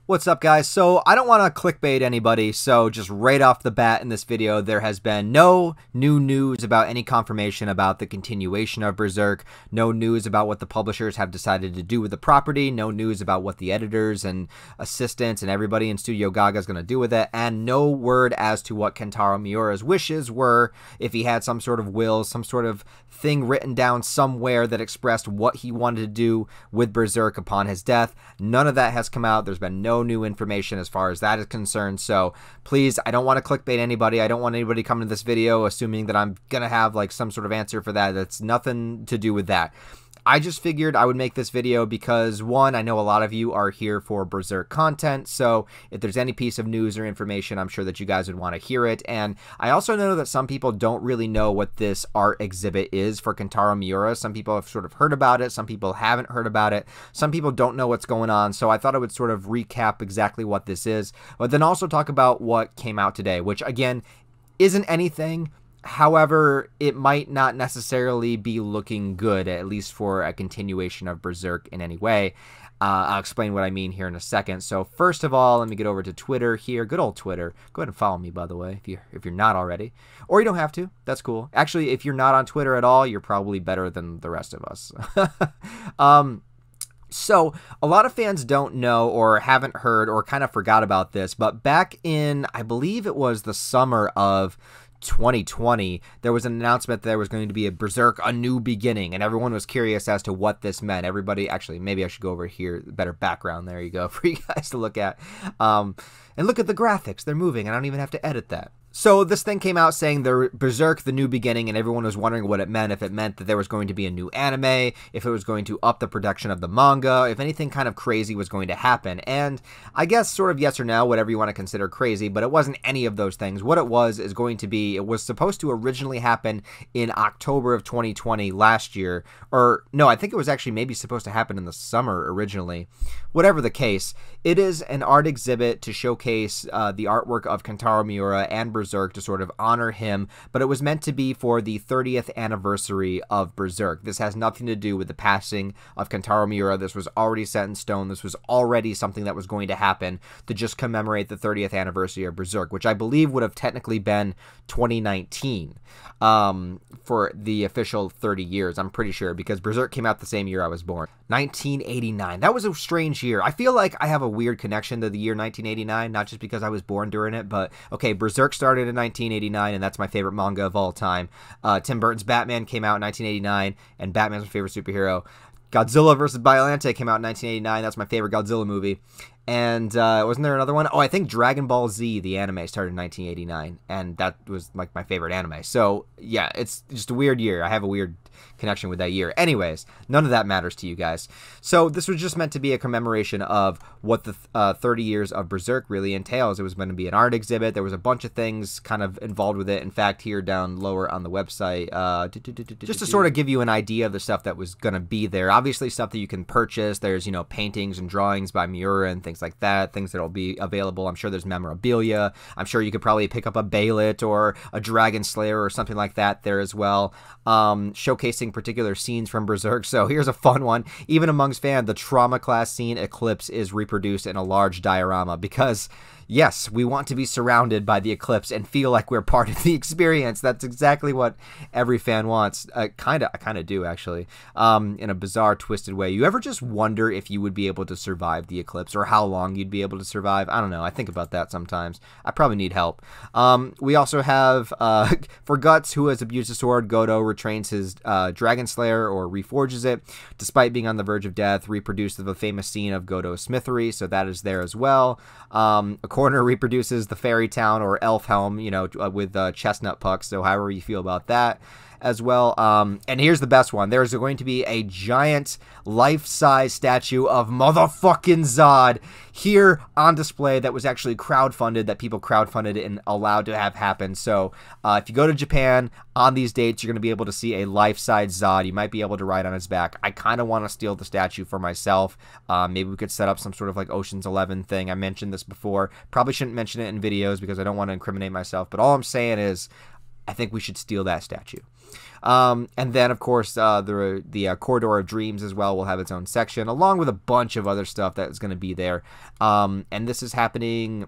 What's up, guys? So I don't want to clickbait anybody, so just right off the bat in this video, there has been no new news about any confirmation about the continuation of Berserk, no news about what the publishers have decided to do with the property, no news about what the editors and assistants and everybody in Studio Gaga is going to do with it, and no word as to what Kentaro Miura's wishes were, if he had some sort of will, some sort of thing written down somewhere that expressed what he wanted to do with Berserk upon his death. None of that has come out. There's been no new information as far as that is concerned. So please, I don't want to clickbait anybody. I don't want anybody coming to this video assuming that I'm gonna have like some sort of answer for that. That's nothing to do with that. I just figured I would make this video because, one, I know a lot of you are here for Berserk content, so if there's any piece of news or information, I'm sure that you guys would want to hear it. And I also know that some people don't really know what this art exhibit is for Kentaro Miura. Some people have sort of heard about it, some people haven't heard about it, some people don't know what's going on, so I thought I would sort of recap exactly what this is, but then also talk about what came out today, which, again, isn't anything. However, it might not necessarily be looking good, at least for a continuation of Berserk in any way. I'll explain what I mean here in a second. So first of all, let me get over to Twitter here. Good old Twitter. Go ahead and follow me, by the way, if you're not already. Or you don't have to. That's cool. Actually, if you're not on Twitter at all, you're probably better than the rest of us. So, a lot of fans don't know or haven't heard or kind of forgot about this, but back in, I believe it was the summer of 2020, there was an announcement that there was going to be a Berserk, A New Beginning, and everyone was curious as to what this meant. Everybody, actually, maybe I should go over here, better background, there you go, for you guys to look at. And look at the graphics, they're moving, I don't even have to edit that. So this thing came out saying the Berserk, The New Beginning, and everyone was wondering what it meant, if it meant that there was going to be a new anime, if it was going to up the production of the manga, if anything kind of crazy was going to happen. And I guess sort of yes or no, whatever you want to consider crazy, but it wasn't any of those things. What it was is going to be, it was supposed to originally happen in October of 2020 last year, or no, I think it was actually maybe supposed to happen in the summer originally. Whatever the case, it is an art exhibit to showcase the artwork of Kentaro Miura and Berserk to sort of honor him, but it was meant to be for the 30th anniversary of Berserk. This has nothing to do with the passing of Kentaro Miura. This was already set in stone. This was already something that was going to happen to just commemorate the 30th anniversary of Berserk, which I believe would have technically been 2019 for the official 30 years, I'm pretty sure, because Berserk came out the same year I was born. 1989. That was a strange year. I feel like I have a weird connection to the year 1989, not just because I was born during it, but okay, Berserk started in 1989, and that's my favorite manga of all time. Tim Burton's Batman came out in 1989, and Batman's my favorite superhero. Godzilla vs. Biollante came out in 1989. That's my favorite Godzilla movie. And wasn't there another one? Oh, I think Dragon Ball Z, the anime, started in 1989, and that was like my favorite anime. So yeah, it's just a weird year. I have a weird connection with that year. Anyways, none of that matters to you guys. So this was just meant to be a commemoration of what the 30 years of Berserk really entails. It was going to be an art exhibit. There was a bunch of things kind of involved with it. In fact, here down lower on the website, just to sort of give you an idea of the stuff that was going to be there. Obviously, stuff that you can purchase. There's, you know, paintings and drawings by Miura and things like that, things that will be available. I'm sure there's memorabilia. I'm sure you could probably pick up a Beylit or a Dragon Slayer or something like that there as well, showcasing particular scenes from Berserk. So here's a fun one. Even amongst fans, the trauma class scene Eclipse is reproduced in a large diorama because, yes, we want to be surrounded by the eclipse and feel like we're part of the experience. That's exactly what every fan wants. I kind of do, actually, in a bizarre, twisted way. You ever just wonder if you would be able to survive the eclipse or how long you'd be able to survive? I don't know. I think about that sometimes. I probably need help. We also have, for Guts, who has abused the sword, Godo retrains his Dragon Slayer or reforges it, despite being on the verge of death, reproduced the famous scene of Godo's smithery, so that is there as well. A Corner reproduces the Fairy Town or Elf Helm, you know, with chestnut pucks, so however you feel about that as well. And here's the best one. There's going to be a giant life-size statue of motherfucking Zod here on display that was actually crowdfunded, that people crowdfunded and allowed to have happen. So if you go to Japan on these dates, you're going to be able to see a life-size Zod. You might be able to ride on his back. I kind of want to steal the statue for myself. Maybe we could set up some sort of like Ocean's 11 thing. I mentioned this before. Probably shouldn't mention it in videos because I don't want to incriminate myself. But all I'm saying is, I think we should steal that statue. And then, of course, the Corridor of Dreams as well will have its own section, along with a bunch of other stuff that is going to be there. And this is happening,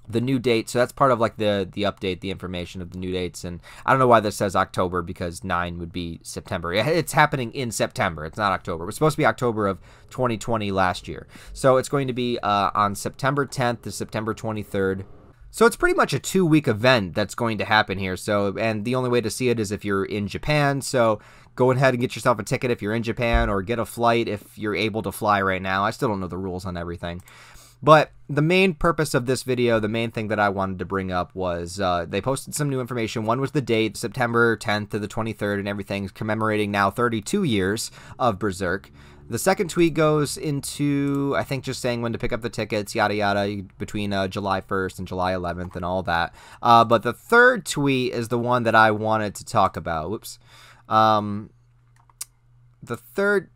the new date, so that's part of like the update, the information of the new dates. And I don't know why this says October, because 9 would be September. It's happening in September. It's not October. It was supposed to be October of 2020 last year. So it's going to be on September 10th to September 23rd. So it's pretty much a 2-week event that's going to happen here. So, and the only way to see it is if you're in Japan. So go ahead and get yourself a ticket if you're in Japan, or get a flight if you're able to fly right now. I still don't know the rules on everything. But the main purpose of this video, the main thing that I wanted to bring up was they posted some new information. One was the date, September 10th to the 23rd, and everything's commemorating now 32 years of Berserk. The second tweet goes into, I think, just saying when to pick up the tickets, yada yada, between July 1st and July 11th and all that. But the third tweet is the one that I wanted to talk about. Whoops. The third...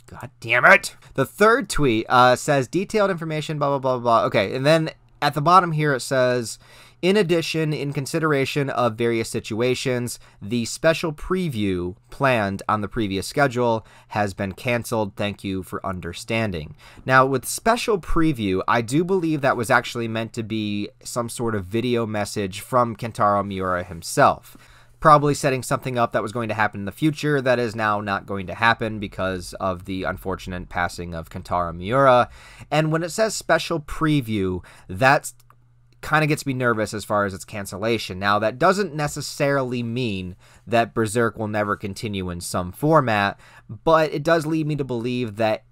God damn it! The third tweet says detailed information, blah, blah, blah, blah. Okay, and then at the bottom here it says, in addition, in consideration of various situations, the special preview planned on the previous schedule has been canceled. Thank you for understanding. Now, with special preview, I do believe that was actually meant to be some sort of video message from Kentaro Miura himself. Probably setting something up that was going to happen in the future that is now not going to happen because of the unfortunate passing of Kentaro Miura. And when it says special preview, that's kind of gets me nervous as far as its cancellation. Now, that doesn't necessarily mean that Berserk will never continue in some format, but it does lead me to believe that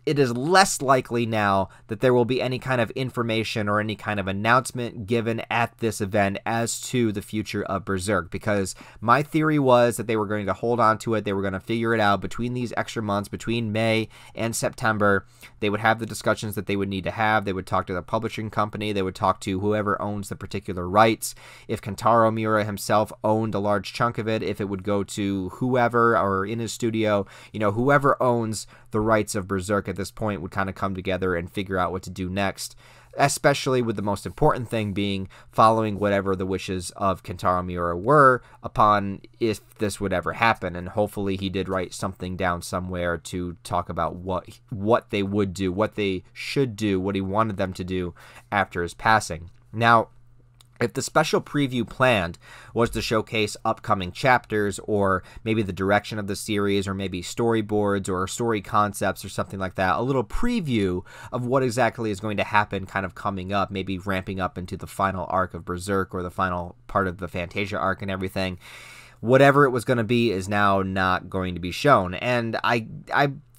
it is less likely now that there will be any kind of information or any kind of announcement given at this event as to the future of Berserk, because my theory was that they were going to hold on to it. They were going to figure it out between these extra months, between May and September. They would have the discussions that they would need to have. They would talk to the publishing company. They would talk to whoever owns the particular rights. If Kentaro Miura himself owned a large chunk of it, if it would go to whoever, or in his studio, you know, whoever owns the rights of Berserk at this point would kind of come together and figure out what to do next, especially with the most important thing being following whatever the wishes of Kentaro Miura were upon if this would ever happen. And hopefully he did write something down somewhere to talk about what they would do, what they should do, what he wanted them to do after his passing. Now, if the special preview planned was to showcase upcoming chapters, or maybe the direction of the series, or maybe storyboards or story concepts or something like that, a little preview of what exactly is going to happen kind of coming up, maybe ramping up into the final arc of Berserk or the final part of the Fantasia arc and everything, whatever it was going to be is now not going to be shown. And I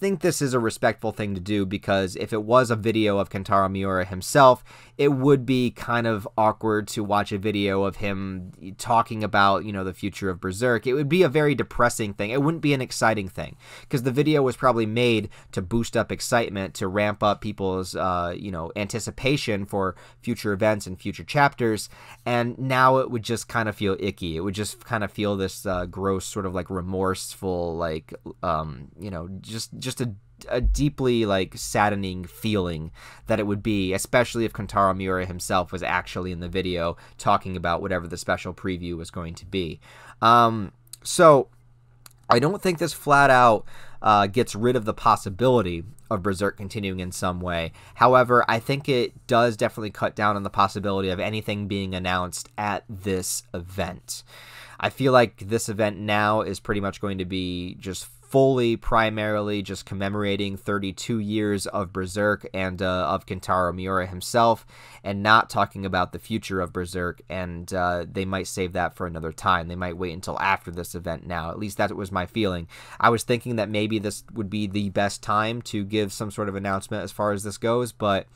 think this is a respectful thing to do, because if it was a video of Kentaro Miura himself, it would be kind of awkward to watch a video of him talking about, you know, the future of Berserk. It would be a very depressing thing. It wouldn't be an exciting thing, because the video was probably made to boost up excitement, to ramp up people's, you know, anticipation for future events and future chapters. And now it would just kind of feel icky. It would just kind of feel this gross, sort of like remorseful, like, you know, just a deeply like saddening feeling that it would be, especially if Kentaro Miura himself was actually in the video talking about whatever the special preview was going to be. So I don't think this flat out gets rid of the possibility of Berserk continuing in some way. However, I think it does definitely cut down on the possibility of anything being announced at this event. I feel like this event now is pretty much going to be just fully, primarily just commemorating 32 years of Berserk and of Kentaro Miura himself, and not talking about the future of Berserk. And they might save that for another time. They might wait until after this event now. At least that was my feeling. I was thinking that maybe this would be the best time to give some sort of announcement as far as this goes, but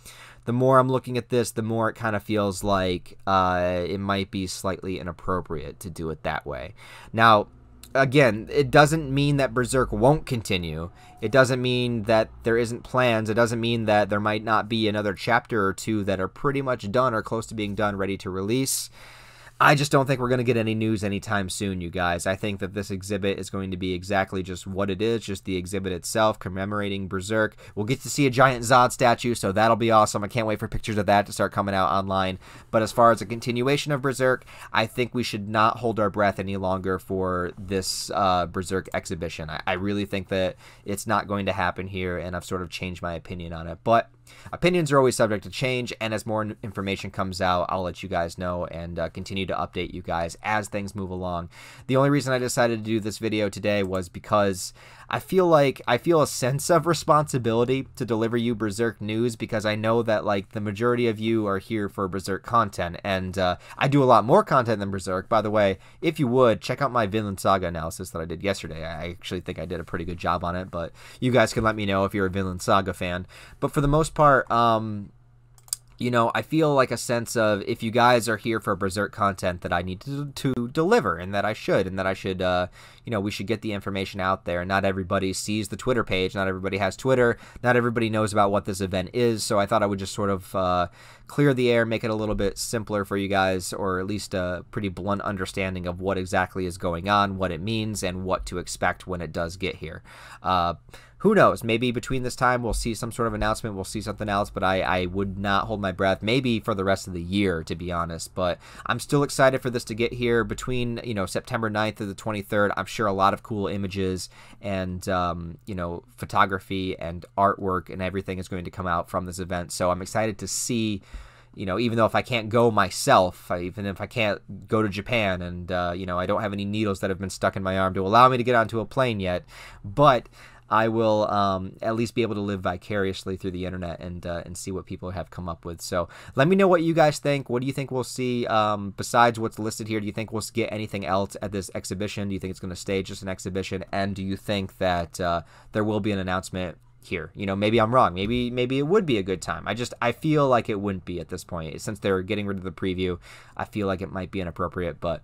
the more I'm looking at this, the more it kind of feels like it might be slightly inappropriate to do it that way. Now, again, it doesn't mean that Berserk won't continue. It doesn't mean that there isn't plans. It doesn't mean that there might not be another chapter or two that are pretty much done or close to being done, ready to release. I just don't think we're going to get any news anytime soon, you guys. I think that this exhibit is going to be exactly just what it is, just the exhibit itself, commemorating Berserk. We'll get to see a giant Zod statue, so that'll be awesome. I can't wait for pictures of that to start coming out online. But as far as a continuation of Berserk, I think we should not hold our breath any longer for this Berserk exhibition. I really think that it's not going to happen here, and I've sort of changed my opinion on it. But opinions are always subject to change, and as more information comes out, I'll let you guys know and continue to update you guys as things move along. The only reason I decided to do this video today was because I feel a sense of responsibility to deliver you Berserk news, because I know that like the majority of you are here for Berserk content, and I do a lot more content than Berserk. By the way, if you would, check out my Vinland Saga analysis that I did yesterday. I actually think I did a pretty good job on it, but you guys can let me know if you're a Vinland Saga fan. But for the most part, you know, I feel like a sense of, if you guys are here for Berserk content, that I need to deliver, and that I should, you know, we should get the information out there. Not everybody sees the Twitter page. Not everybody has Twitter. Not everybody knows about what this event is. So I thought I would just sort of clear the air, make it a little bit simpler for you guys, or at least a pretty blunt understanding of what exactly is going on, what it means, and what to expect when it does get here. Who knows? Maybe between this time we'll see some sort of announcement, we'll see something else, but I would not hold my breath, maybe for the rest of the year, to be honest. But I'm still excited for this to get here between, you know, September 9th to the 23rd. I'm sure a lot of cool images and, you know, photography and artwork and everything is going to come out from this event. So I'm excited to see, you know, even though if I can't go myself, even if I can't go to Japan, and, you know, I don't have any needles that have been stuck in my arm to allow me to get onto a plane yet, but I will at least be able to live vicariously through the internet and see what people have come up with. So let me know what you guys think. What do you think we'll see besides what's listed here? Do you think we'll get anything else at this exhibition? Do you think it's going to stay just an exhibition? And do you think that there will be an announcement here? You know, maybe I'm wrong. Maybe it would be a good time. I feel like it wouldn't be at this point. Since they're getting rid of the preview, I feel like it might be inappropriate, but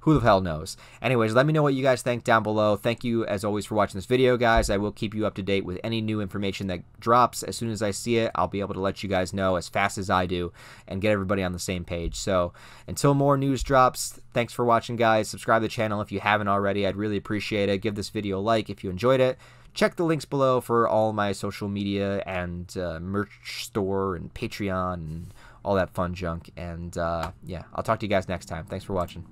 who the hell knows? Anyways, let me know what you guys think down below. Thank you, as always, for watching this video, guys. I will keep you up to date with any new information that drops. As soon as I see it, I'll be able to let you guys know as fast as I do and get everybody on the same page. So until more news drops, thanks for watching, guys. Subscribe to the channel if you haven't already. I'd really appreciate it. Give this video a like if you enjoyed it. Check the links below for all my social media and merch store and Patreon and all that fun junk. And yeah, I'll talk to you guys next time. Thanks for watching.